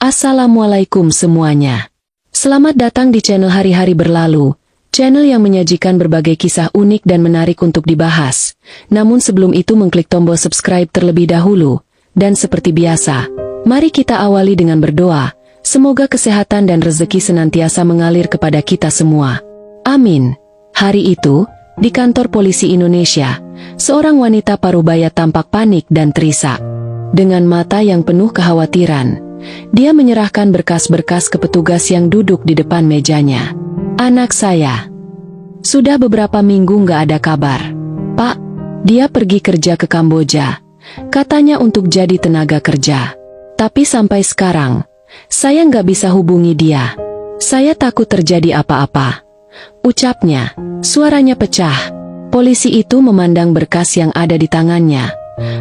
Assalamualaikum semuanya. Selamat datang di channel Hari-Hari Berlalu, channel yang menyajikan berbagai kisah unik dan menarik untuk dibahas. Namun sebelum itu mengklik tombol subscribe terlebih dahulu. Dan seperti biasa, mari kita awali dengan berdoa. Semoga kesehatan dan rezeki senantiasa mengalir kepada kita semua. Amin. Hari itu, di kantor polisi Indonesia, seorang wanita parubaya tampak panik dan terisak. Dengan mata yang penuh kekhawatiran, dia menyerahkan berkas-berkas ke petugas yang duduk di depan mejanya. "Anak saya. Sudah beberapa minggu nggak ada kabar. Pak, dia pergi kerja ke Kamboja. Katanya untuk jadi tenaga kerja. Tapi sampai sekarang, saya nggak bisa hubungi dia. Saya takut terjadi apa-apa," ucapnya. Suaranya pecah. Polisi itu memandang berkas yang ada di tangannya,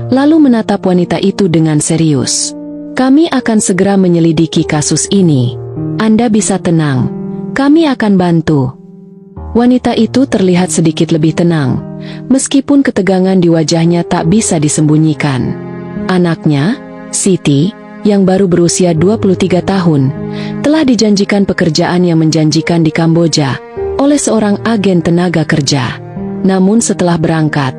lalu menatap wanita itu dengan serius. "Kami akan segera menyelidiki kasus ini. Anda bisa tenang. Kami akan bantu." Wanita itu terlihat sedikit lebih tenang, meskipun ketegangan di wajahnya tak bisa disembunyikan. Anaknya, Siti, yang baru berusia 23 tahun, telah dijanjikan pekerjaan yang menjanjikan di Kamboja oleh seorang agen tenaga kerja. Namun setelah berangkat,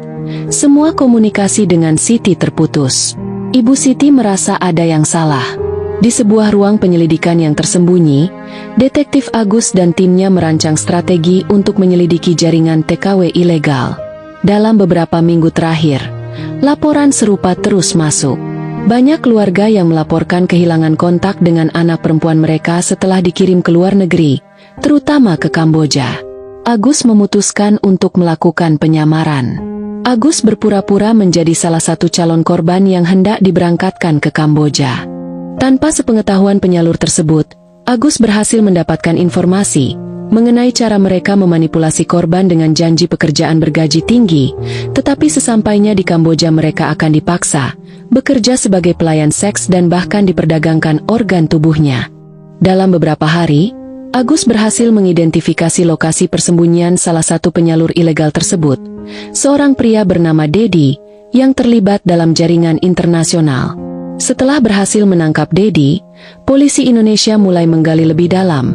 semua komunikasi dengan Siti terputus. Ibu Siti merasa ada yang salah. Di sebuah ruang penyelidikan yang tersembunyi, Detektif Agus dan timnya merancang strategi untuk menyelidiki jaringan TKW ilegal. Dalam beberapa minggu terakhir, laporan serupa terus masuk. Banyak keluarga yang melaporkan kehilangan kontak dengan anak perempuan mereka setelah dikirim ke luar negeri, terutama ke Kamboja. Agus memutuskan untuk melakukan penyamaran. Agus berpura-pura menjadi salah satu calon korban yang hendak diberangkatkan ke Kamboja. Tanpa sepengetahuan penyalur tersebut, Agus berhasil mendapatkan informasi mengenai cara mereka memanipulasi korban dengan janji pekerjaan bergaji tinggi, tetapi sesampainya di Kamboja mereka akan dipaksa bekerja sebagai pelayan seks dan bahkan diperdagangkan organ tubuhnya. Dalam beberapa hari, Agus berhasil mengidentifikasi lokasi persembunyian salah satu penyalur ilegal tersebut, seorang pria bernama Dedi, yang terlibat dalam jaringan internasional. Setelah berhasil menangkap Dedi, polisi Indonesia mulai menggali lebih dalam,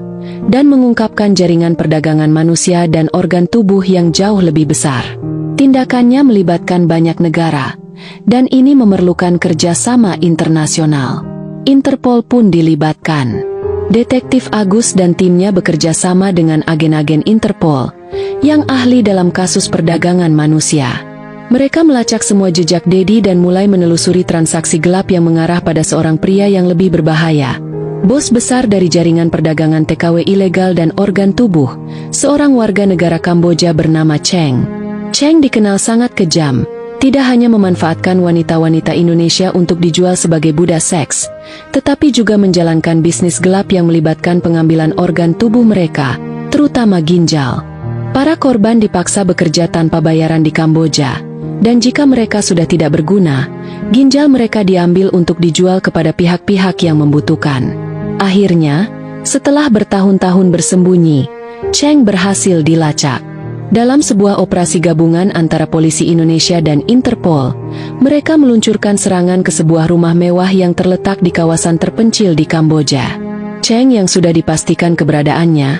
dan mengungkapkan jaringan perdagangan manusia dan organ tubuh yang jauh lebih besar. Tindakannya melibatkan banyak negara, dan ini memerlukan kerjasama internasional. Interpol pun dilibatkan. Detektif Agus dan timnya bekerja sama dengan agen-agen Interpol yang ahli dalam kasus perdagangan manusia. Mereka melacak semua jejak Dedi dan mulai menelusuri transaksi gelap yang mengarah pada seorang pria yang lebih berbahaya. Bos besar dari jaringan perdagangan TKW ilegal dan organ tubuh, seorang warga negara Kamboja bernama Cheng. Cheng dikenal sangat kejam. Tidak hanya memanfaatkan wanita-wanita Indonesia untuk dijual sebagai budak seks, tetapi juga menjalankan bisnis gelap yang melibatkan pengambilan organ tubuh mereka, terutama ginjal. Para korban dipaksa bekerja tanpa bayaran di Kamboja, dan jika mereka sudah tidak berguna, ginjal mereka diambil untuk dijual kepada pihak-pihak yang membutuhkan. Akhirnya, setelah bertahun-tahun bersembunyi, Cheng berhasil dilacak. Dalam sebuah operasi gabungan antara polisi Indonesia dan Interpol, mereka meluncurkan serangan ke sebuah rumah mewah yang terletak di kawasan terpencil di Kamboja. Cheng yang sudah dipastikan keberadaannya,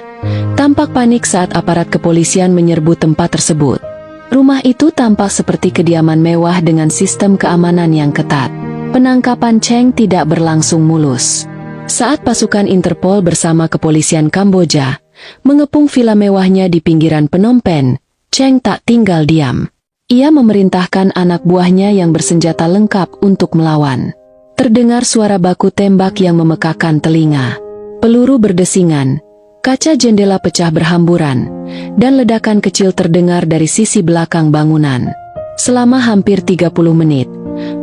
tampak panik saat aparat kepolisian menyerbu tempat tersebut. Rumah itu tampak seperti kediaman mewah dengan sistem keamanan yang ketat. Penangkapan Cheng tidak berlangsung mulus. Saat pasukan Interpol bersama kepolisian Kamboja mengepung villa mewahnya di pinggiran Phnom Penh, Cheng tak tinggal diam. Ia memerintahkan anak buahnya yang bersenjata lengkap untuk melawan. Terdengar suara baku tembak yang memekakan telinga. Peluru berdesingan, kaca jendela pecah berhamburan, dan ledakan kecil terdengar dari sisi belakang bangunan. Selama hampir 30 menit,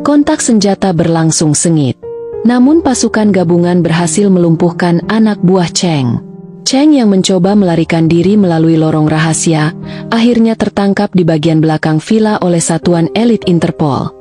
kontak senjata berlangsung sengit. Namun pasukan gabungan berhasil melumpuhkan anak buah Cheng. Cheng yang mencoba melarikan diri melalui lorong rahasia, akhirnya tertangkap di bagian belakang villa oleh satuan elit Interpol.